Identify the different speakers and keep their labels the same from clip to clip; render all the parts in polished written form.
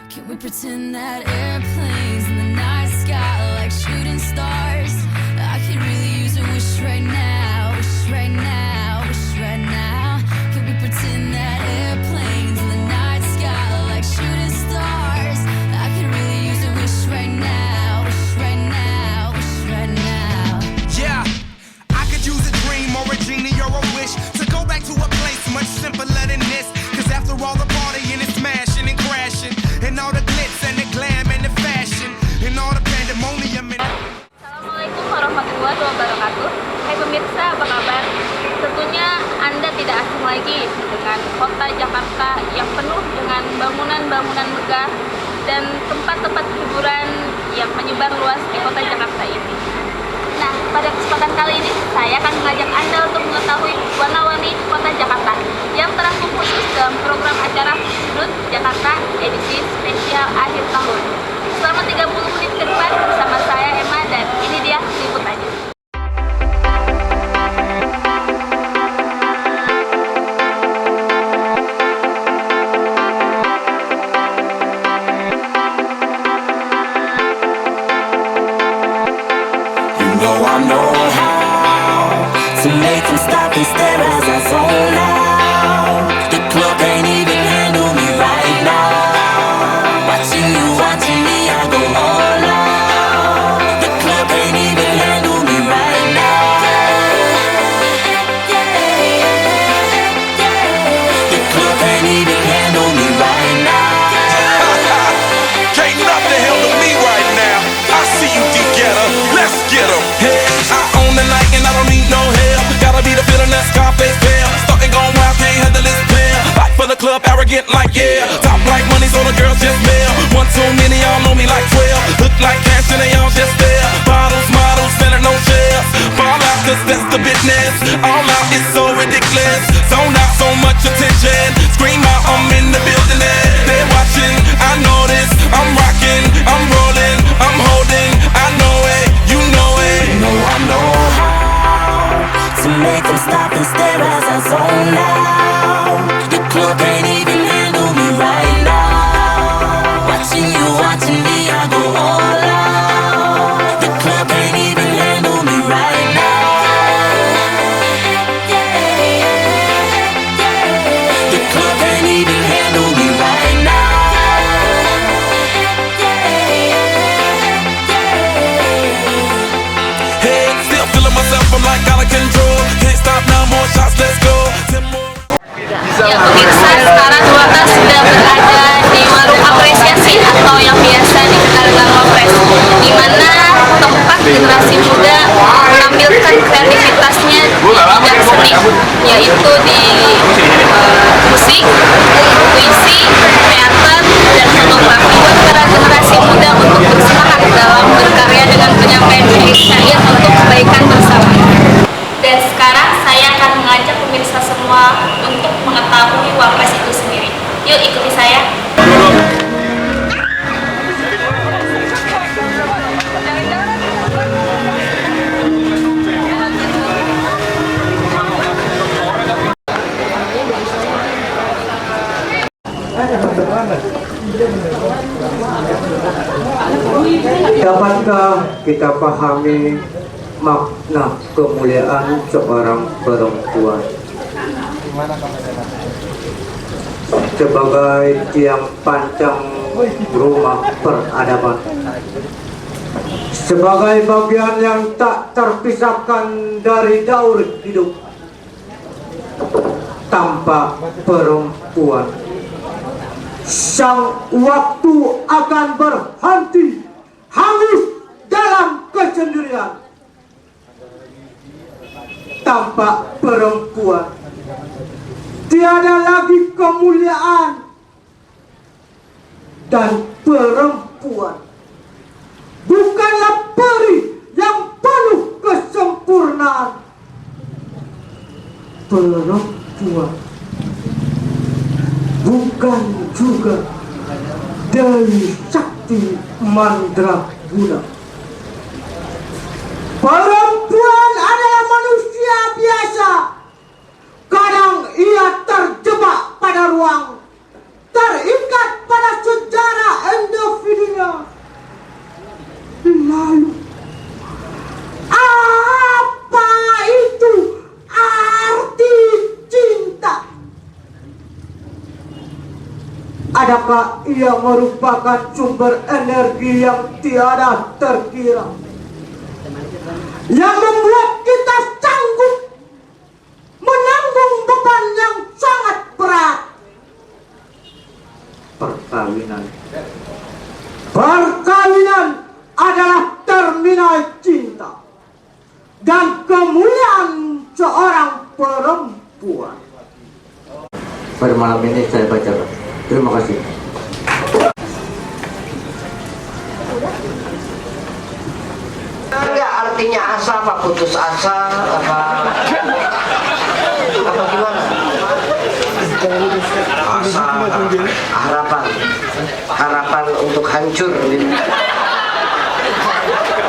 Speaker 1: Can we pretend that airplanes in the night sky are like shooting stars? I could really use a wish right now, wish right now, wish right now. Can we pretend that airplanes in the night sky are like shooting stars? I could really use a wish right now, wish right now, wish right now.
Speaker 2: Yeah, I could use a dream or a genie or a wish to go back to a place much simpler than this. Cause after all the partying and smashing and crashing, and all the glitz and the glam and the fashion, and all the pandemonium and...
Speaker 3: Assalamualaikum warahmatullahi wabarakatuh. Hai pemirsa, apa kabar? Tentunya Anda tidak asing lagi dengan kota Jakarta yang penuh dengan bangunan-bangunan megah dan tempat-tempat hiburan yang menyebar luas di kota Jakarta ini. Nah, pada kesempatan kali ini saya akan mengajak Anda untuk mengetahui warna-warni kota Jakarta yang terangkum khusus dalam program acara Sudut Jakarta edisi spesial akhir tahun. Selama 30 menit ke depan bersama saya Emma, dan ini dia liputannya.
Speaker 4: I know how to make them stop and stare as I zone out. The club can't even handle me right now. Watching me, I go all out. The club can't even handle me right now. The club can't even handle me right now.
Speaker 2: Can't nothing handle me right now. I see you, D-Getter. Let's get 'em. Hey, I own the night and I don't need no help. Gotta be the feeling that Scarface feel. Starting going wild, can't handle this pill. Fight for the club, arrogant like yeah. Top like money, so the girls just mail. One too many, y'all know me like 12. Look like cash and they all just there. Bottles, models, selling no shares. Fall out, cause that's the business. All out is so ridiculous. Zone out, so much attention. Scream out, I'm in the building and they're watching. I know this, I'm rocking, I'm rolling, I'm holding. I know it, you know it.
Speaker 4: You know I know how to make them stop and stare as I zone out. The club can't even handle me right now. Watching me, I go all out. The club can't even handle me right now. The club can't even handle me right now.
Speaker 2: Hey, still feeling myself, I'm like out of control. Can't stop now, more shots, let's go. 10 more.
Speaker 3: Ya pemirsa, sekarang kita sudah berada di warung apresiasi atau yang biasa dikenal dengan Wapres, di mana tempat generasi muda menampilkan kreativitasnya di bidang seni, yaitu di musik, puisi, teater, dan fotografi. Para generasi muda untuk bersemangat dalam berkarya dengan penyampaian syair untuk kebaikan bersama. Dan sekarang saya akan mengajak pemirsa semua untuk mengetahui Wapres itu sendiri. Yuk ikuti saya.
Speaker 5: Dapatkah kita pahami makna kemuliaan seorang perempuan sebagai tiang pancang rumah peradaban, sebagai bagian yang tak terpisahkan dari daur hidup? Tanpa perempuan, sang waktu akan berhenti, hangus dalam kesendirian. Tanpa perempuan, tiada lagi kemuliaan. Dan perempuan bukanlah peri yang penuh kesempurnaan. Perempuan bukan juga Dewi Sakti Mandraguna. Perempuan adalah manusia biasa. Kadang ia terjebak pada ruang, terikat pada sejarah maka ia merupakan sumber energi yang tiada terkira, yang membuat kita sanggup menanggung beban yang sangat berat. Perkawinan adalah terminal cinta dan kemuliaan seorang perempuan. Pada malam ini saya bacakan. Terima kasih.
Speaker 6: Enggak, artinya asa apa? Putus asa apa gimana? Asa, harapan untuk hancur gitu.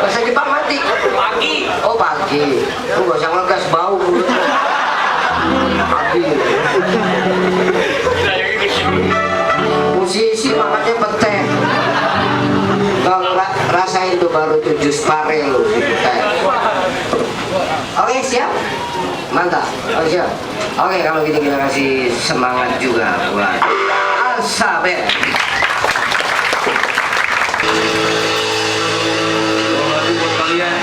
Speaker 6: Bahasa Jepang mati pagi. Oh pagi, lu gak usah ngegas, bau pagi. Musisi makanya peteh. Kalau rasain tuh baru tuh jus pare lu teh. Oke, siap? Mantap. Oke, siap. Oke, kalau gitu kita kasih semangat juga buat Alsabet. Buat kalian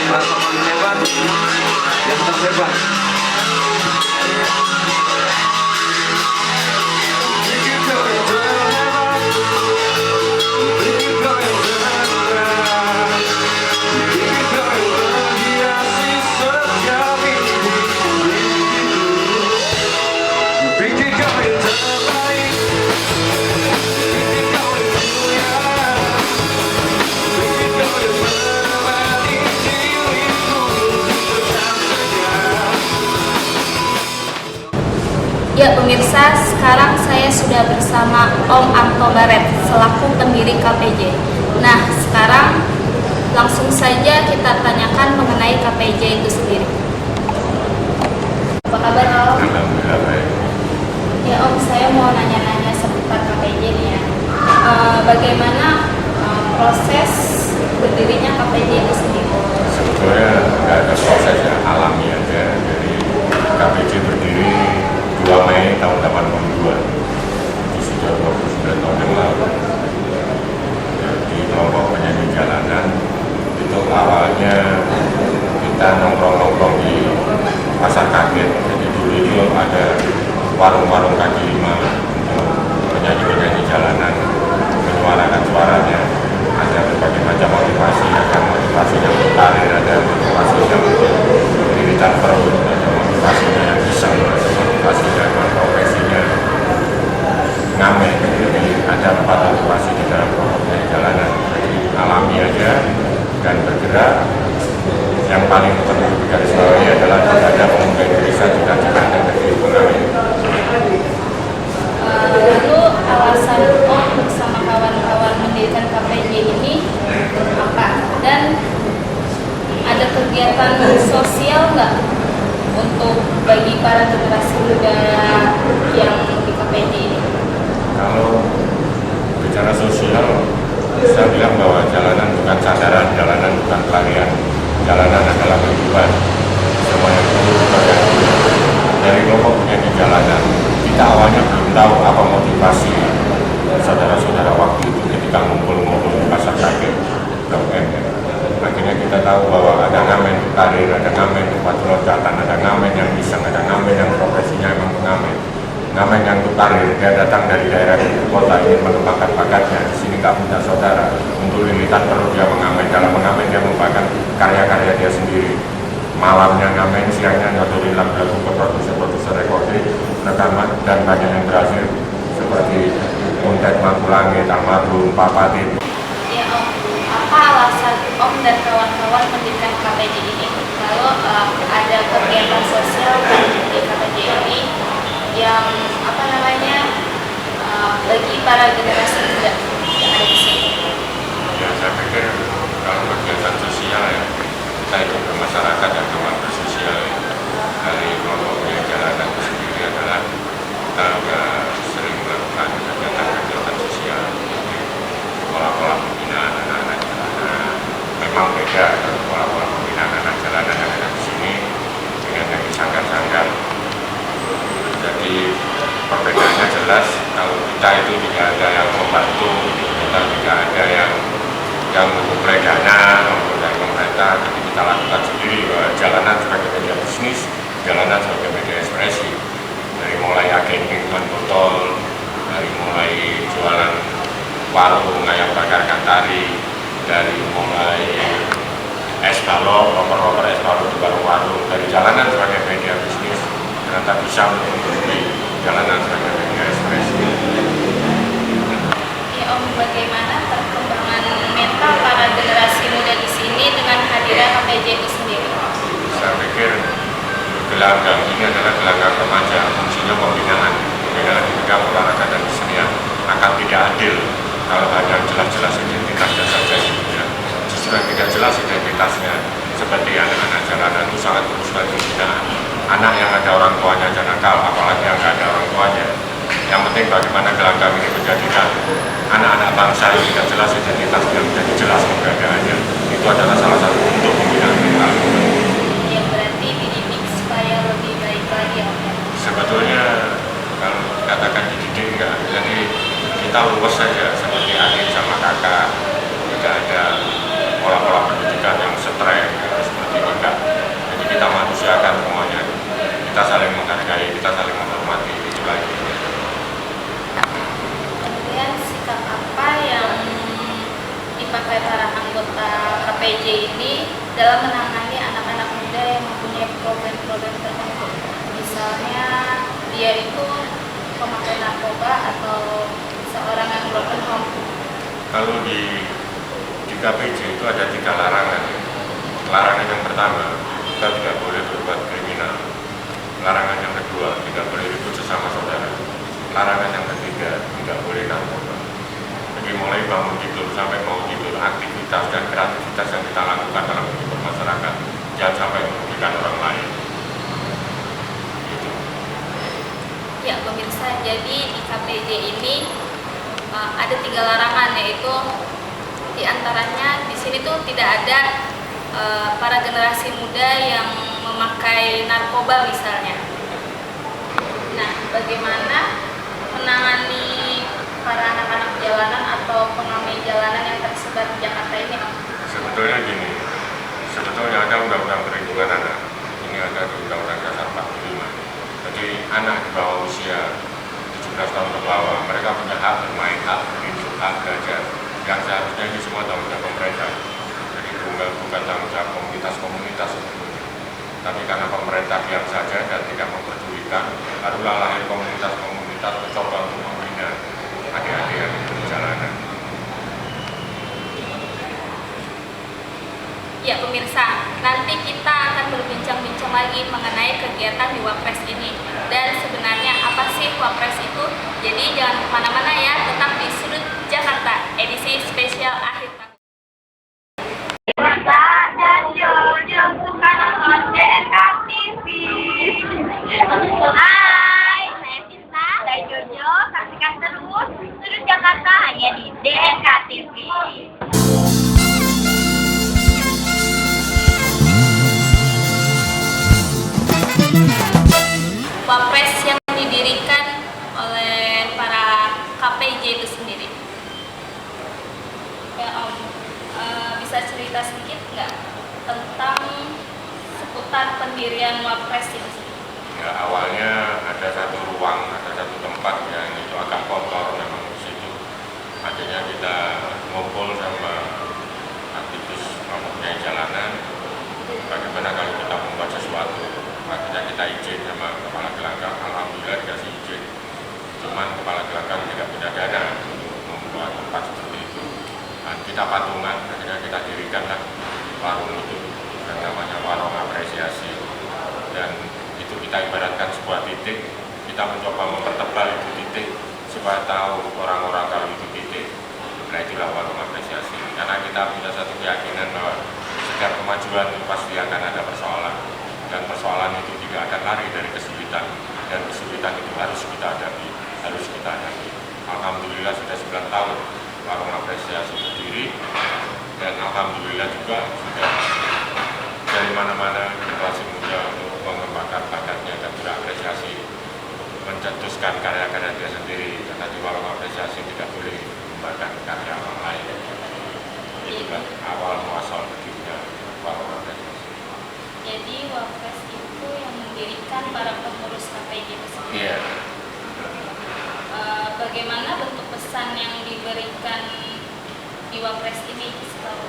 Speaker 6: merasa paling hebat, yang terhebat.
Speaker 3: Ya pemirsa, sekarang saya sudah bersama Om Anto Baret selaku pendiri KPJ. Nah, sekarang langsung saja kita tanyakan mengenai KPJ itu sendiri. Apa kabar Om?
Speaker 7: Alhamdulillah baik.
Speaker 3: Ya Om, saya mau nanya-nanya seputar KPJ nih ya. Bagaimana proses berdirinya KPJ itu sendiri?
Speaker 7: Sebetulnya nggak ada proses yang alami aja. Jadi KPJ berdiri 2 Mei tahun 82, itu sudah 29 tahun yang lalu. Jadi kelompok penyanyi jalanan itu awalnya kita nongkrong-nongkrong di pasar kaget. Jadi dulu itu ada warung-warung kaki lima untuk penyanyi-penyanyi jalanan menyuarakan suaranya. Ada berbagai macam motivasi, ada motivasi yang karir, ada motivasi yang iritan perut, ada motivasinya yang iseng, ada motivasinya yang profesinya ngamen. Jadi ada 4 motivasi di dalam kelompoknya jalanan. Jadi alami aja dan bergerak. Yang paling penting garis bawahi adalah tidak ada pemuda Indonesia cita-cita dan menjadi pengamen.
Speaker 3: Lalu alasan Om bersama kawan-kawan mendirikan KPJ ini apa? Dan ada kegiatan sosial nggak untuk bagi para generasi muda yang di KPJ ini?
Speaker 7: Kalau bicara sosial, saya bilang bahwa jalanan bukan sandaran, jalanan bukan pelarian, jalanan adalah kehidupan. Semua yang dari kelompok penyanyi jalanan, kita awalnya belum tahu apa motivasi saudara-saudara waktu itu ketika ngumpul-ngumpul di pasar kaget Blok M. Akhirnya kita tahu bahwa ada ngamen untuk karir, ada ngamen untuk patrolatan, ada ngamen yang iseng, ada ngamen yang profesinya memang pengamen. Ngamen yang untuk karir, dia datang dari daerah ibu kota ingin mengembangkan bakatnya. Di sini nggak punya saudara, untuk lilitan perlu dia mengamen. Dalam mengamen dia merupakan karya-karya dia sendiri. Malamnya ngamen, siangnya nyodorin lagu-lagu ke produser recording, rekaman, dan banyak yang berhasil seperti Kuntet Mangkulangit, Almarhum, Papatin.
Speaker 3: Ya Om, apa alasan Om dan kawan-kawan mendirikan KPJ ini? Lalu ada kegiatan sosial di KPJ ini yang bagi para generasi muda yang ada di sini?
Speaker 7: Ya, saya pikir kalau kegiatan sosial ya, kita ikut bermasyarakat dan teman bersosial ya. Dari kelompoknya jalanan itu sendiri adalah kita juga sering melakukan kegiatan-kegiatan sosial, pola-pola pembinaan anak-anak jalanan. Memang beda dengan pola-pola pembinaan anak jalanan yang ada di sini dengan yang di sanggar-sanggar. Jadi perbedaannya jelas, kalau kita itu menentukan sendiri bahwa jalanan sebagai media bisnis, jalanan sebagai media ekspresi. Dari mulai agen minuman botol, dari mulai jualan warung ayam bakar Kantari, dari mulai es balok, roper-roper es balok di warung-warung, dari jalanan sebagai media bisnis ternyata bisa menutupi jalanan sebagai media ekspresi.
Speaker 3: Ya Om, bagaimana perkembangan mental para generasi muda di sini dengan hadiran KPJ itu sendiri?
Speaker 7: Saya pikir gelanggang ini adalah gelanggang remaja, fungsinya pembinaan di bidang olahraga dan kesenian akan tidak adil kalau hanya jelas-jelas identitasnya saja ya. Justru yang tidak jelas identitasnya seperti anak-anak jalanan itu sangat berusaha pembinaan. Anak yang ada orang tuanya aja nakal, apalagi yang nggak ada orang tuanya. Yang penting bagaimana gelanggang ini menjadikan anak-anak bangsa yang tidak jelas identitasnya menjadi jelas keberadaannya. Itu adalah salah satu bentuk pembinaan mental.
Speaker 3: Yang berarti dididik supaya lebih baik lagi ya.
Speaker 7: Sebetulnya kalau katakan dididik enggak, jadi kita luwes saja seperti adik sama kakak, tidak ada pola-pola pendidikan yang streng seperti ini enggak. Jadi kita manusiakan semuanya, kita saling menghargai, kita saling menghormati, itu lagi.
Speaker 3: Kemudian sikap apa yang dipakai para anggota KPJ ini dalam menangani anak-anak muda yang mempunyai problem-problem tertentu? Misalnya dia itu pemakai narkoba atau seorang yang broken home.
Speaker 7: Kalau di KPJ itu ada 3 larangan. Larangan yang pertama, kita tidak boleh berbuat kriminal. Larangan yang kedua, tidak boleh ribut sesama saudara. Larangan yang ketiga, tidak boleh narkoba. Jadi mulai bangun tidur sampai mau tidur, aktivitas dan kreativitas yang kita lakukan dalam hidup masyarakat jangan sampai merugikan orang lain. Gitu.
Speaker 3: Ya pemirsa, jadi di KPJ ini ada 3 larangan, yaitu diantaranya di sini tuh tidak ada para generasi muda yang memakai narkoba misalnya. Nah, bagaimana menangani para anak-anak jalanan atau pengamen jalanan yang tersebar di Jakarta ini?
Speaker 7: Sebetulnya gini, sebetulnya ada undang-undang perlindungan anak. Ini ada di Undang-Undang Dasar 45. Jadi anak di bawah usia 17 tahun ke bawah, mereka punya hak bermain, hak berhidup, hak belajar. Yang seharusnya ini semua tanggung jawab pemerintah. Jadi bukan tanggung jawab komunitas-komunitas sebetulnya. Tapi karena pemerintah diam saja dan tidak memperdulikan, barulah lahir komunitas-komunitas mencoba untuk membina adik-adik yang hidup di jalanan.
Speaker 3: Ya pemirsa, nanti kita akan berbincang-bincang lagi mengenai kegiatan di Wapres ini. Dan sebenarnya apa sih Wapres itu? Jadi jangan kemana-mana ya, tetap di Sudut Jakarta, edisi spesial akhir tahun.
Speaker 8: Dan Jojo suka nonton DNK-TV. Hai, saya Cinta, saya Jojo. Saksikan terus Sudut Jakarta hanya di DNK-TV.
Speaker 3: Wapres yang didirikan oleh para KPJ itu sendiri. Ya Om, bisa cerita sedikit nggak tentang seputar pendirian Wapres itu?
Speaker 7: Ya awalnya ada satu ruang, ada satu tempat yang itu agak kotor memang di situ. Akhirnya kita ngumpul sama aktivis mempunyai jalanan. Bagaimana kalau kita membuat sesuatu? Akhirnya kita izin sama kepala gelanggang, alhamdulillah dikasih izin. Cuman kepala gelanggang tidak punya dana untuk membuat tempat seperti itu. Dan kita patungan, akhirnya kita dirikanlah warung itu, yang namanya warung apresiasi. Dan itu kita ibaratkan sebuah titik, kita mencoba mempertebal itu titik supaya tahu orang-orang kalau itu titik. Nah itulah warung apresiasi. Karena kita punya satu keyakinan bahwa setiap kemajuan itu pasti akan ada persoalan. Dan persoalan itu tidak akan lari dari kesulitan, dan kesulitan itu harus kita hadapi, Alhamdulillah sudah 9 tahun warung apresiasi berdiri, dan alhamdulillah juga sudah dari mana-mana generasi muda untuk mengembangkan bakatnya dan berapresiasi, mencetuskan karya-karya dia sendiri, karena di warung apresiasi tidak boleh mengembangkan karya orang lain. Itulah awal muasal berdirinya warung apresiasi.
Speaker 3: Jadi Wapres itu yang mendirikan para pengurus KPJ tersebut.
Speaker 7: Iya.
Speaker 3: Bagaimana bentuk pesan yang diberikan di Wapres ini setahu?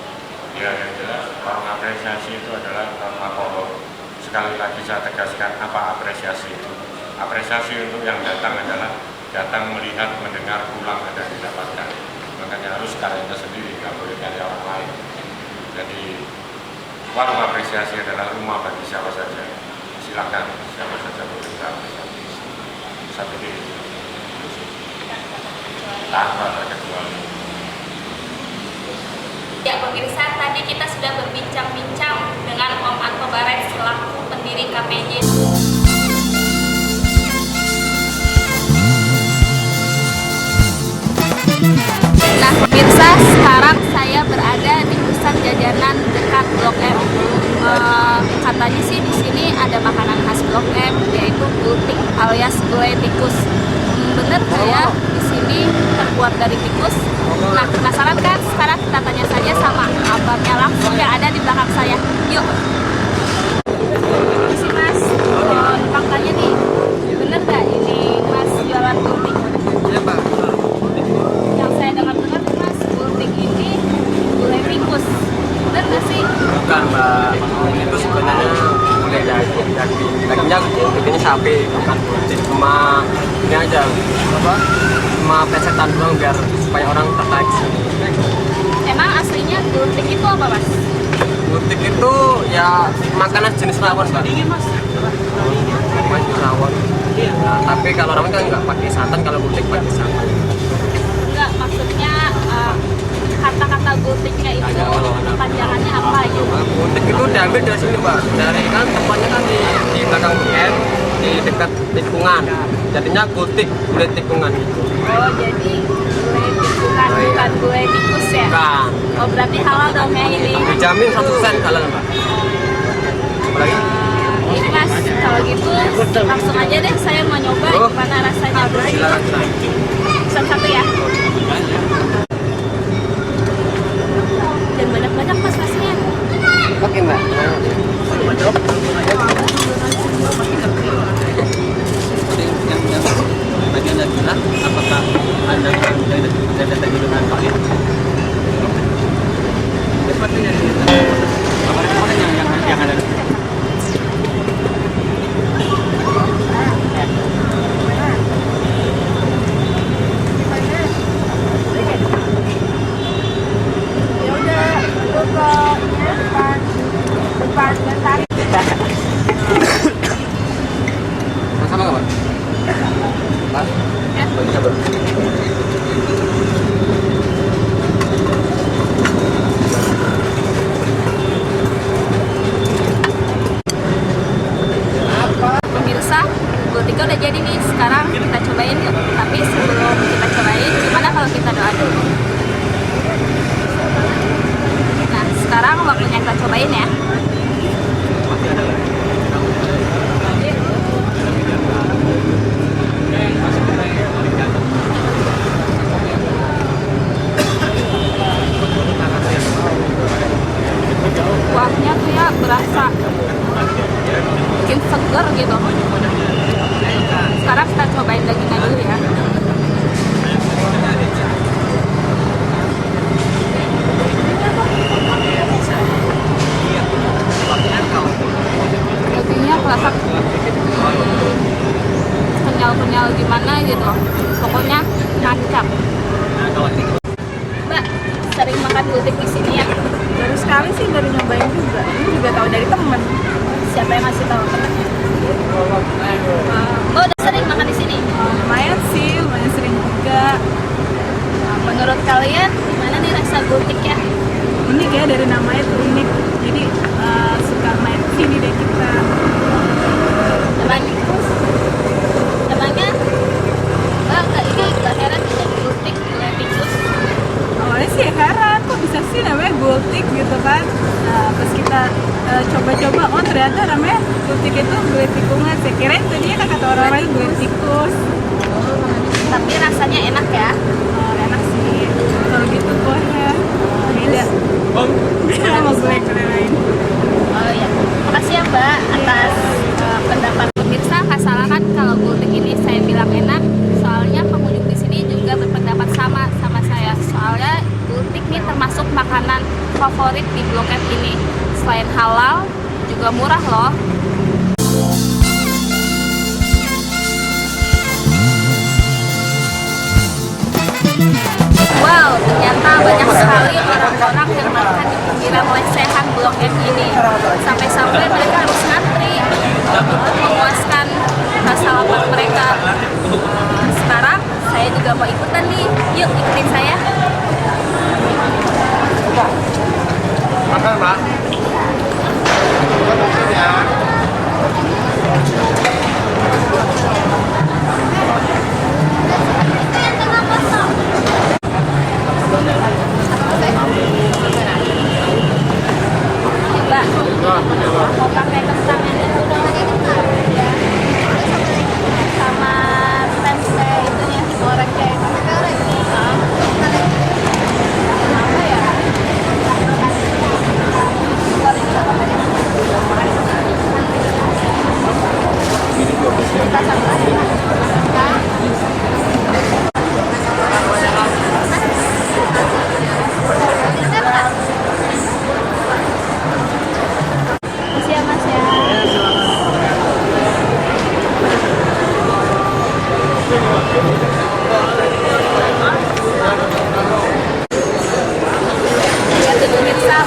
Speaker 7: Ya, yang jelas mengapresiasi itu adalah makhluk. Sekali lagi saya tegaskan apa apresiasi itu. Apresiasi untuk yang datang adalah datang melihat, mendengar, pulang dan didapatkan. Makanya harus karyanya sendiri, nggak boleh karya orang lain. Jadi warung apresiasi adalah rumah bagi siapa saja. Silakan siapa saja boleh berapresiasi. Saya pikir itu tanpa terkecuali.
Speaker 3: Ya pemirsa, tadi kita sudah berbincang-bincang dengan Om Anto Baret selaku pendiri KPJ. Nah pemirsa, sekarang saya berada di pusat jajanan dekat Blok M. Katanya sih di sini ada makanan khas Blok M, yaitu gultik alias gulai tikus. Bener nggak ya di sini terbuat dari tikus? Nah penasaran kan? Sekarang kita tanya saja sama abangnya langsung yang ada di belakang saya. Yuk. Ini sih Mas, numpang tanya nih, bener nggak ini Mas jualan gultik?
Speaker 6: Iya Pak.
Speaker 3: Yang saya dengar-dengar Mas, gultik ini gulai tikus. Bener nggak sih?
Speaker 9: Bukan Mbak, itu sebenarnya gulai dagingnya bikinnya sapi, bukan gultik. Cuma ini aja, cuma plesetan doang biar supaya orang tertarik sini.
Speaker 3: Emang aslinya gultik itu apa Mas?
Speaker 9: Gultik itu ya makanan jenis rawon Mbak. Jenis rawon. Nah, tapi kalau rawon kan nggak pakai santan, kalau gultik pakai santan.
Speaker 3: Enggak, maksudnya kata-kata gultiknya itu panjangannya apa gitu?
Speaker 9: Gultik itu diambil dari sini Mbak, dari kan tempatnya kan di belakang UM, di dekat tikungan. Jadinya gultik, gulai tikungan gitu.
Speaker 3: Oh jadi gulai tikungan, bukan gulai tikus ya?
Speaker 9: Bukan.
Speaker 3: Oh berarti halal dong ya ini?
Speaker 9: Dijamin 100% halal Mbak. Apalagi?
Speaker 3: Ini Mas, kalau gitu langsung aja deh saya mau nyoba gimana rasanya.
Speaker 9: Silakan.
Speaker 3: Pesan satu ya? Dan banyak-banyak Mas nasinya.
Speaker 9: Oke Mbak. Bagian adalah apakah Anda dari data dengan valid? Seperti yang ada. Sama nggak Pak? Pak? Ya. Bisa Bro.
Speaker 3: Pemirsa, gultiknya udah jadi nih. Sekarang kita cobain yuk. Tapi sebelum kita cobain, gimana kalau kita doa dulu? Nah, sekarang waktunya kita cobain ya. Kuahnya tuh ya berasa bikin seger gitu. Sekarang kita cobain dagingnya dulu ya. Dagingnya kerasa kenyal-kenyal gimana gitu. Pokoknya nancap. Mbak, sering makan gultik di sini ya?
Speaker 10: Baru sekali sih, baru nyobain juga. Ini juga tahu dari temen.
Speaker 3: Siapa yang ngasih tahu temennya? Oh, udah sering makan di sini?
Speaker 10: Lumayan sih, lumayan sering juga.
Speaker 3: Menurut kalian gimana nih rasa gultiknya?
Speaker 10: Unik ya, dari namanya tuh unik. Jadi suka main sini deh kita.
Speaker 3: Emangnya ini gak heran bisa gultik gulai tikus?
Speaker 10: Awalnya sih heran, kok bisa sih namanya gultik gitu kan. Nah, pas kita coba-coba, oh ternyata namanya gultik itu gulai tikungan. Saya kira tadinya kata orang-orang itu gulai tikus.
Speaker 3: Tapi rasanya enak ya?
Speaker 10: Oh, enak sih. Kalau gitu kuahnya beda. Beda sama gulai lain.
Speaker 3: Oh iya, makasih ya Mbak. gultik ini saya bilang enak, soalnya pengunjung di sini juga berpendapat sama saya. Soalnya gultik ini termasuk makanan favorit di Blok M ini. Selain halal, juga murah loh. Wow, ternyata banyak sekali orang-orang yang makan di pinggiran lesehan Blok M ini. Sampai-sampai mereka harus ngantri untuk memuaskan rasa lapar mereka. Sekarang saya juga mau ikutan nih. Yuk, ikutin saya.
Speaker 9: Makan, Mbak.
Speaker 3: Mau pakai kentang ini sama tempe itu yang digoreng kayak apa ya?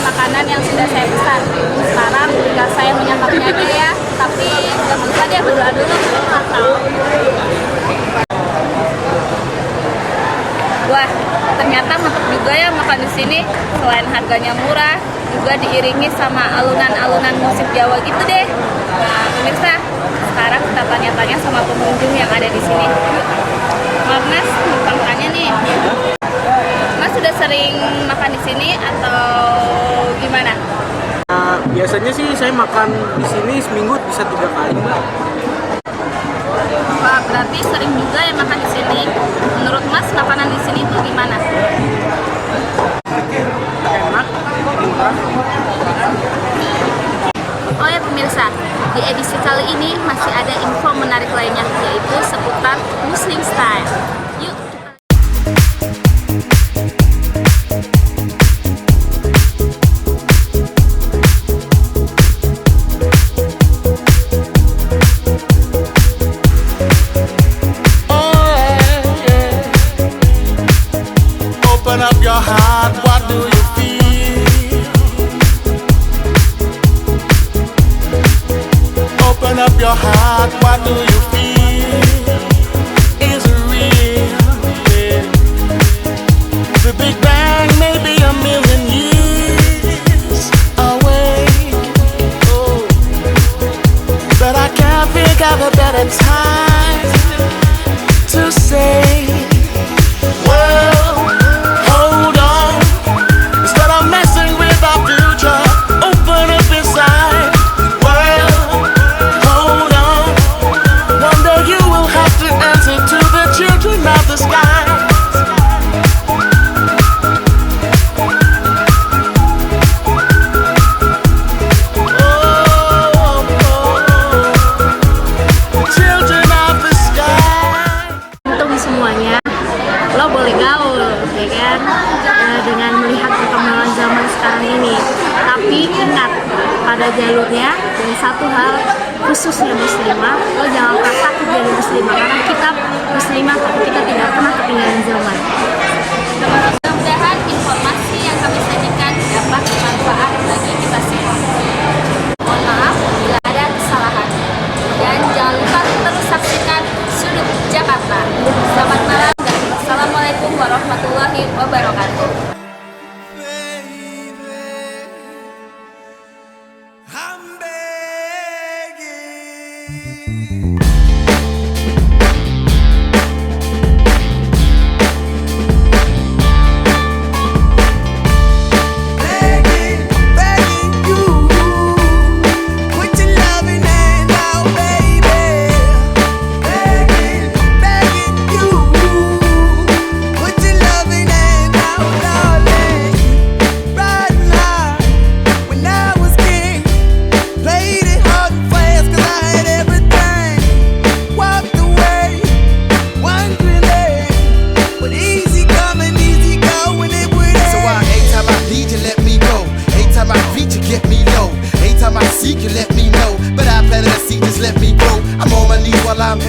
Speaker 3: Makanan yang sudah saya pesan. Sekarang tinggal saya menyantapnya aja ya. Tapi jangan lupa dia berdoa dulu. Wah, ternyata mantap juga ya makan di sini. Selain harganya murah, juga diiringi sama alunan-alunan musik Jawa gitu deh. Nah, pemirsa, sekarang kita tanya-tanya sama pengunjung yang ada di sini. Maaf Mas, numpang tanya nih. Mas sudah sering makan di sini atau gimana?
Speaker 9: Biasanya sih saya makan di sini seminggu bisa 3 kali, Mbak.
Speaker 3: Wah, berarti sering juga ya makan di sini. Menurut Mas, makanan di sini tuh gimana?
Speaker 9: Enak, murah.
Speaker 3: Oh ya pemirsa, di edisi kali ini masih ada info menarik lainnya, yaitu seputar Muslim Style. Yuk.
Speaker 2: Open up your heart, what do you feel? Open up your heart, what do you feel? Is it real? Yeah. The Big Bang may be a million years away. Oh. But I can't think of a better time to say, well, hold on. Instead of messing with our future, open up inside. Well, hold on. One day you will have to answer to the children of the sky. Children of the sky.
Speaker 10: Untung semuanya lo boleh gaul ya kan, dengan melihat perkembangan zaman sekarang ini, tapi ingat pada jalurnya. Dan satu hal khususnya muslimah, lo jangan pernah takut jadi muslimah, karena kita muslimah tapi kita tidak pernah ketinggalan zaman.
Speaker 3: Mudah-mudahan informasi yang kami sajikan dapat bermanfaat bagi kita semua. Mohon maaf bila ada kesalahan. Dan jangan lupa terus saksikan Sudut Jakarta. Selamat malam dan Assalamualaikum warahmatullahi wabarakatuh.
Speaker 2: I'm begging. Played it hard and fast 'cause I had everything. Walked away.
Speaker 11: no, but I planted a seed, just let me grow. I'm on my knees while I'm